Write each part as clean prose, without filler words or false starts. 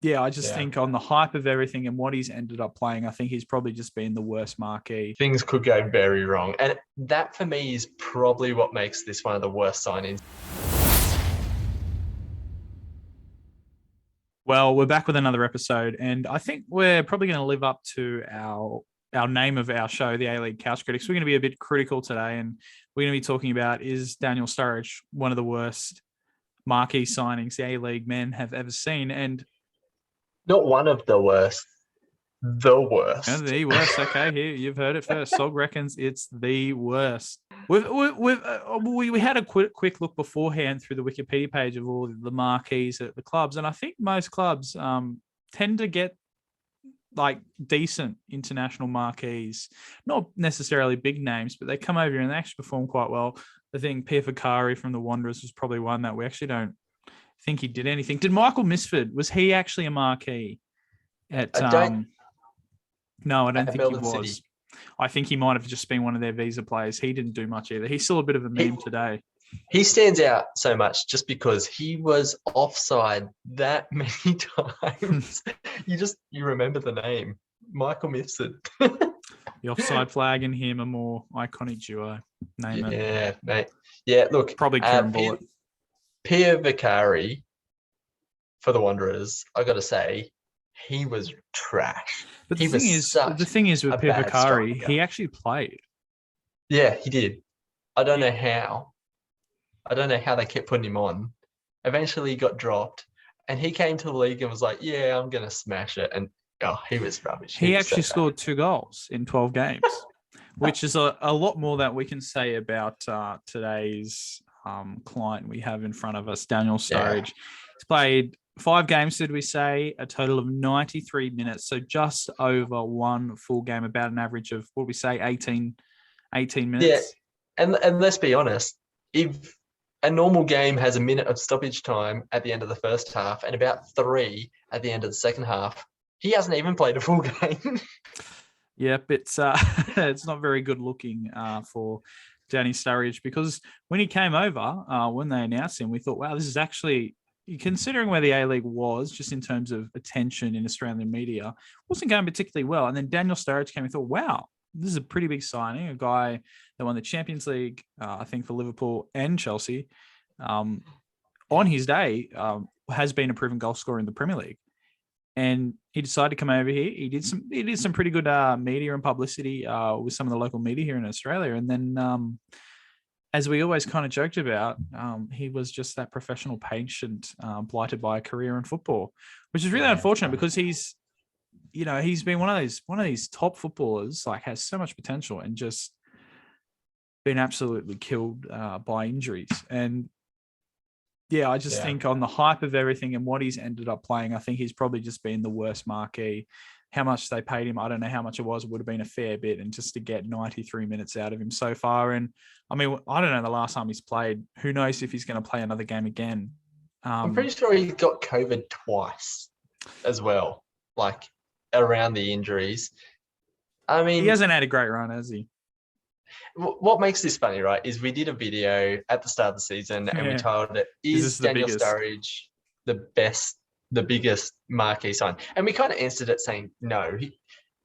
yeah, I just think on the hype of everything and what he's ended up playing, I think he's probably just been the worst marquee. Things could go very wrong. And that for me is probably what makes this one of the worst signings. Well, we're back with another episode, and I think we're probably going to live up to our name of our show, the A-League Couch Critics. We're going to be a bit critical today, and we're going to be talking about, is Daniel Sturridge one of the worst marquee signings the A-League men have ever seen? And Not one of the worst, the worst. the worst. Okay, here you've heard it first. Sogg reckons it's the worst. We had a quick look beforehand through the Wikipedia page of all the marquees at the clubs, and I think most clubs tend to get like decent international marquees, not necessarily big names, but they come over here and they actually perform quite well. I think Pierre Vicari from the Wanderers was probably one that we actually don't think he did anything. Did Michael Misford, was he actually a marquee at No, I don't think Melbourne he was. City. I think he might have just been one of their visa players. He didn't do much either. He's still a bit of a meme today. He stands out so much just because he was offside that many times. you remember the name, Michael Mifsud. The offside flag and him are more iconic duo. Name it. Yeah, mate. Yeah, look. Probably Kieran Bullitt. Pierre Vicari for the Wanderers, I got to say, he was trash. But the thing is with Pierre Vicari, he actually played. Yeah, he did. I don't know how. I don't know how they kept putting him on. Eventually he got dropped and he came to the league and was like, yeah, I'm going to smash it. And he was rubbish. He actually scored 2 goals in 12 games, which is a lot more that we can say about today's client we have in front of us, Daniel Sturridge. He's played 5 games, did we say? A total of 93 minutes. So just over one full game, about an average of, what we say, 18 minutes. Yeah, and let's be honest, if a normal game has a minute of stoppage time at the end of the first half and about 3 at the end of the second half, he hasn't even played a full game. Yep, it's not very good looking for Danny Sturridge, because when he came over, when they announced him, we thought, wow, this is actually, considering where the A-League was, just in terms of attention in Australian media, wasn't going particularly well. And then Daniel Sturridge came and thought, wow, this is a pretty big signing, a guy that won the Champions League, I think, for Liverpool and Chelsea. On his day, has been a proven goal scorer in the Premier League. And he decided to come over here. He did some pretty good media and publicity with some of the local media here in Australia. And then, as we always kind of joked about, he was just that professional patient, blighted by a career in football, which is really unfortunate, because he's been one of these top footballers, like, has so much potential and just been absolutely killed by injuries. And yeah, I just think on the hype of everything and what he's ended up playing, I think he's probably just been the worst marquee. How much they paid him, I don't know how much it was. It would have been a fair bit. And just to get 93 minutes out of him so far. And I mean, I don't know the last time he's played. Who knows if he's going to play another game again. I'm pretty sure he got COVID twice as well, like around the injuries. I mean, he hasn't had a great run, has he? What makes this funny, right, is we did a video at the start of the season and we told it, is Daniel Sturridge the biggest marquee sign? And we kind of answered it saying no.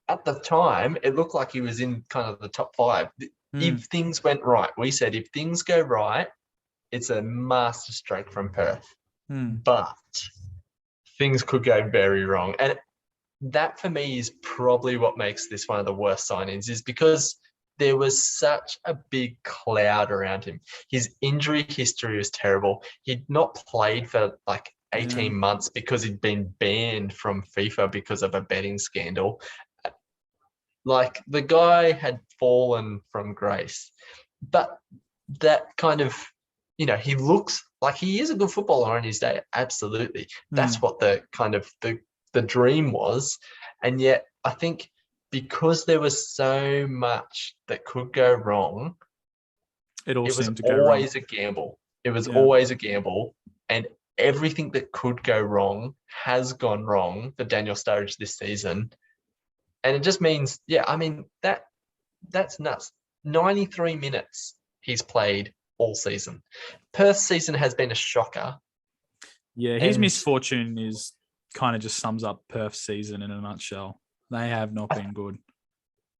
At the time, it looked like he was in kind of the top 5. If things went right, we said if things go right, it's a master stroke from Perth. But things could go very wrong. And that for me is probably what makes this one of the worst signings, is because there was such a big cloud around him. His injury history was terrible. He'd not played for like 18 months because he'd been banned from FIFA because of a betting scandal. Like, the guy had fallen from grace. But that kind of, he looks like he is a good footballer on his day. Absolutely. That's what the kind of the dream was. And yet I think, because there was so much that could go wrong, it was always a gamble. It was always a gamble. And everything that could go wrong has gone wrong for Daniel Sturridge this season. And it just means, that's nuts. 93 minutes he's played all season. Perth's season has been a shocker. Yeah, his misfortune is kind of just sums up Perth's season in a nutshell. They have not been good.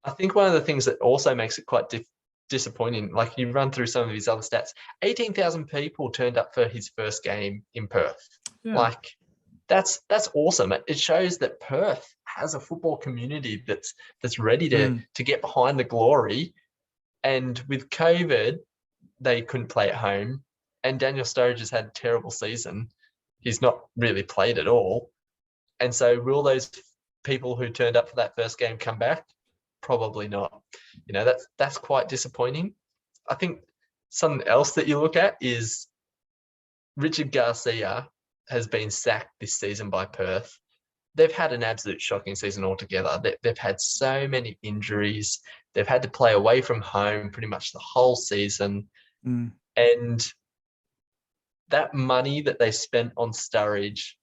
I think one of the things that also makes it quite disappointing, like you run through some of his other stats, 18,000 people turned up for his first game in Perth. Yeah. Like, that's awesome. It shows that Perth has a football community that's ready to get behind the glory. And with COVID, they couldn't play at home. And Daniel Sturridge has had a terrible season. He's not really played at all. And so will those people who turned up for that first game come back? Probably not. You know, that's quite disappointing. I think something else that you look at is Richard Garcia has been sacked this season by Perth. They've had an absolute shocking season altogether. They've had so many injuries. They've had to play away from home pretty much the whole season. And that money that they spent on Sturridge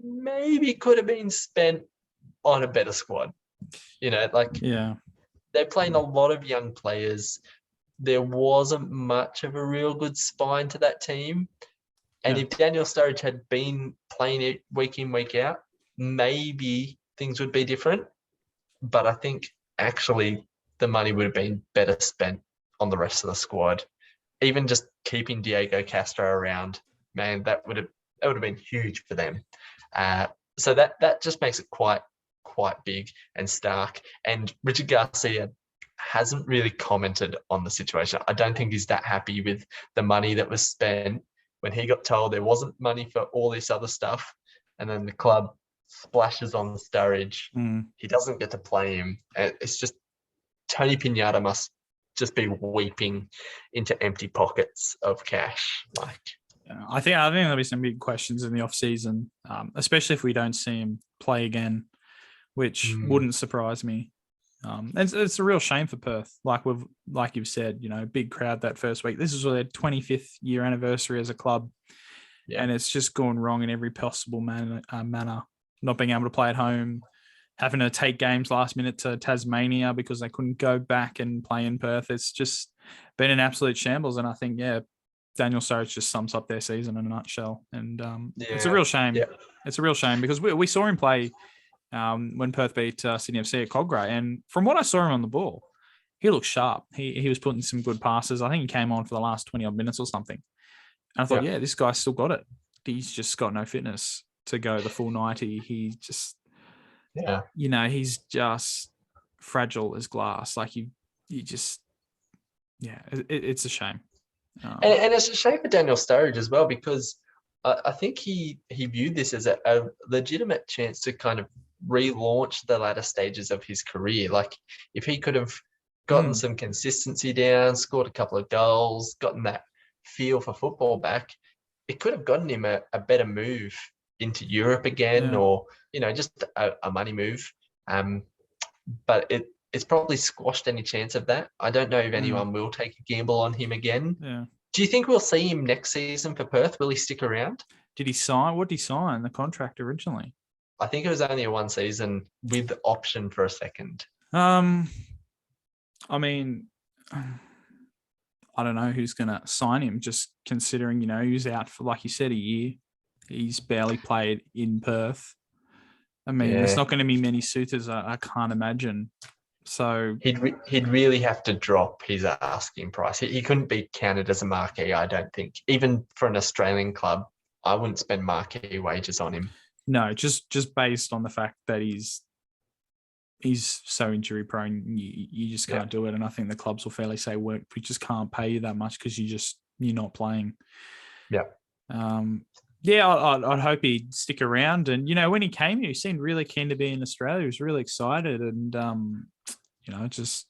maybe could have been spent on a better squad. You know, like, they're playing a lot of young players. There wasn't much of a real good spine to that team. And if Daniel Sturridge had been playing it week in, week out, maybe things would be different. But I think actually the money would have been better spent on the rest of the squad. Even just keeping Diego Castro around, man, that would have been huge for them. So that just makes it quite big and stark. And Richard Garcia hasn't really commented on the situation. I don't think he's that happy with the money that was spent when he got told there wasn't money for all this other stuff. And then the club splashes on Sturridge. He doesn't get to play him. It's just, Tony Pignata must just be weeping into empty pockets of cash. Like, I think there'll be some big questions in the off season, especially if we don't see him play again, which wouldn't surprise me. It's a real shame for Perth. Like you've said, you know, big crowd that first week. This is their 25th year anniversary as a club, and it's just gone wrong in every possible manner. Not being able to play at home, having to take games last minute to Tasmania because they couldn't go back and play in Perth. It's just been an absolute shambles. And I think, Daniel Sturridge just sums up their season in a nutshell. And it's a real shame. Yeah. It's a real shame because we saw him play when Perth beat Sydney FC at Cogra. And from what I saw him on the ball, he looked sharp. He was putting some good passes. I think he came on for the last 20 odd minutes or something. And I thought, this guy's still got it. He's just got no fitness to go the full 90. He just, you know, he's just fragile as glass. Like you just, it's a shame. And it's a shame for Daniel Sturridge as well, because I think he viewed this as a legitimate chance to kind of relaunch the latter stages of his career. Like, if he could have gotten some consistency down, scored a couple of goals, gotten that feel for football back, it could have gotten him a better move into Europe again, or, you know, just a money move. But it's probably squashed any chance of that. I don't know if anyone will take a gamble on him again. Yeah. Do you think we'll see him next season for Perth? Will he stick around? Did he sign? What did he sign? The contract originally? I think it was only a one season with the option for a second. I mean, I don't know who's going to sign him, just considering, you know, he was out for, like you said, a year. He's barely played in Perth. I mean, there's not going to be many suitors, I can't imagine. So he'd really have to drop his asking price. He couldn't be counted as a marquee, I don't think. Even for an Australian club, I wouldn't spend marquee wages on him. No, just based on the fact that he's so injury prone, you just can't do it. And I think the clubs will fairly say, we just can't pay you that much because you're not playing. Yeah. I'd hope he'd stick around. And, you know, when he came here, he seemed really keen to be in Australia. He was really excited. And, you know, just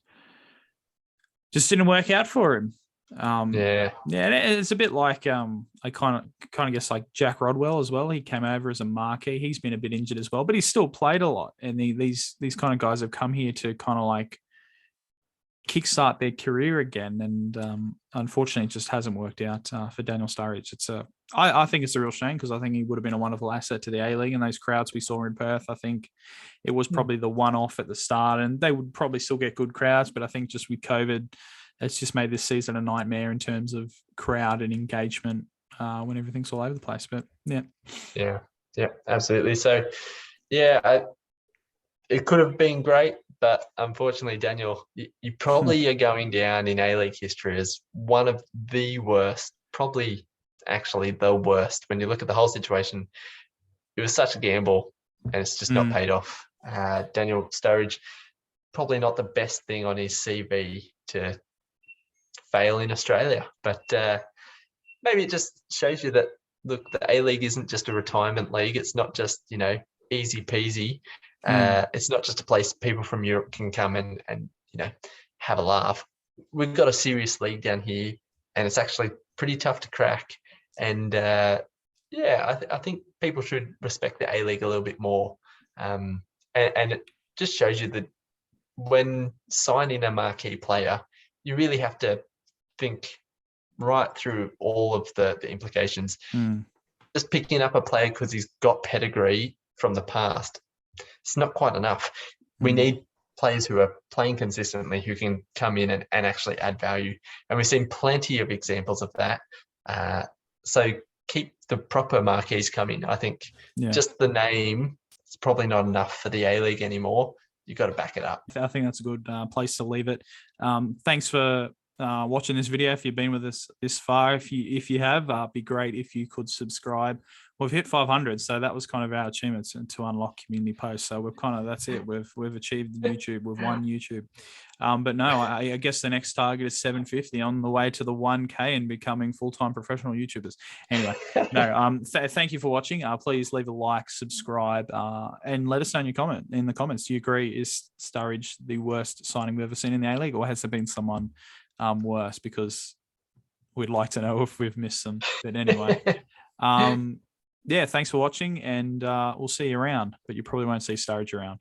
didn't work out for him. And it's a bit like I kind of guess like Jack Rodwell as well. He came over as a marquee. He's been a bit injured as well, but he's still played a lot. And these kind of guys have come here to kind of like kickstart their career again. And unfortunately, it just hasn't worked out for Daniel Sturridge. I think it's a real shame because I think he would have been a wonderful asset to the A-League, and those crowds we saw in Perth, I think it was probably the one-off at the start, and they would probably still get good crowds, but I think just with COVID, it's just made this season a nightmare in terms of crowd and engagement when everything's all over the place. But Yeah, absolutely. So, yeah, it could have been great, but unfortunately, Daniel, you probably are going down in A-League history as one of the worst, probably actually the worst. When you look at the whole situation, it was such a gamble, and it's just not paid off. Daniel Sturridge, probably not the best thing on his CV to fail in Australia, but maybe it just shows you that, look, the A-League isn't just a retirement league. It's not just, easy peasy. It's not just a place people from Europe can come and have a laugh. We've got a serious league down here, and it's actually pretty tough to crack. And I think people should respect the A-League a little bit more. And it just shows you that when signing a marquee player, you really have to think right through all of the implications. Just picking up a player because he's got pedigree from the past, it's not quite enough. We need players who are playing consistently, who can come in and actually add value. And we've seen plenty of examples of that. So keep the proper marquees coming. I think just the name is probably not enough for the A-League anymore. You've got to back it up. I think that's a good place to leave it. Thanks for watching this video. If you've been with us this far, if you have, it'd be great if you could subscribe. We've hit 500, so that was kind of our achievements to unlock community posts. So that's it. We've achieved YouTube. We've won YouTube. But no, I guess the next target is 750 on the way to the 1K and becoming full-time professional YouTubers. Anyway, no. Thank you for watching. Please leave a like, subscribe, and let us know in the comments. Do you agree? Is Sturridge the worst signing we've ever seen in the A-League, or has there been someone worse? Because we'd like to know if we've missed some. But anyway, yeah, thanks for watching, and we'll see you around. But you probably won't see Sturridge around.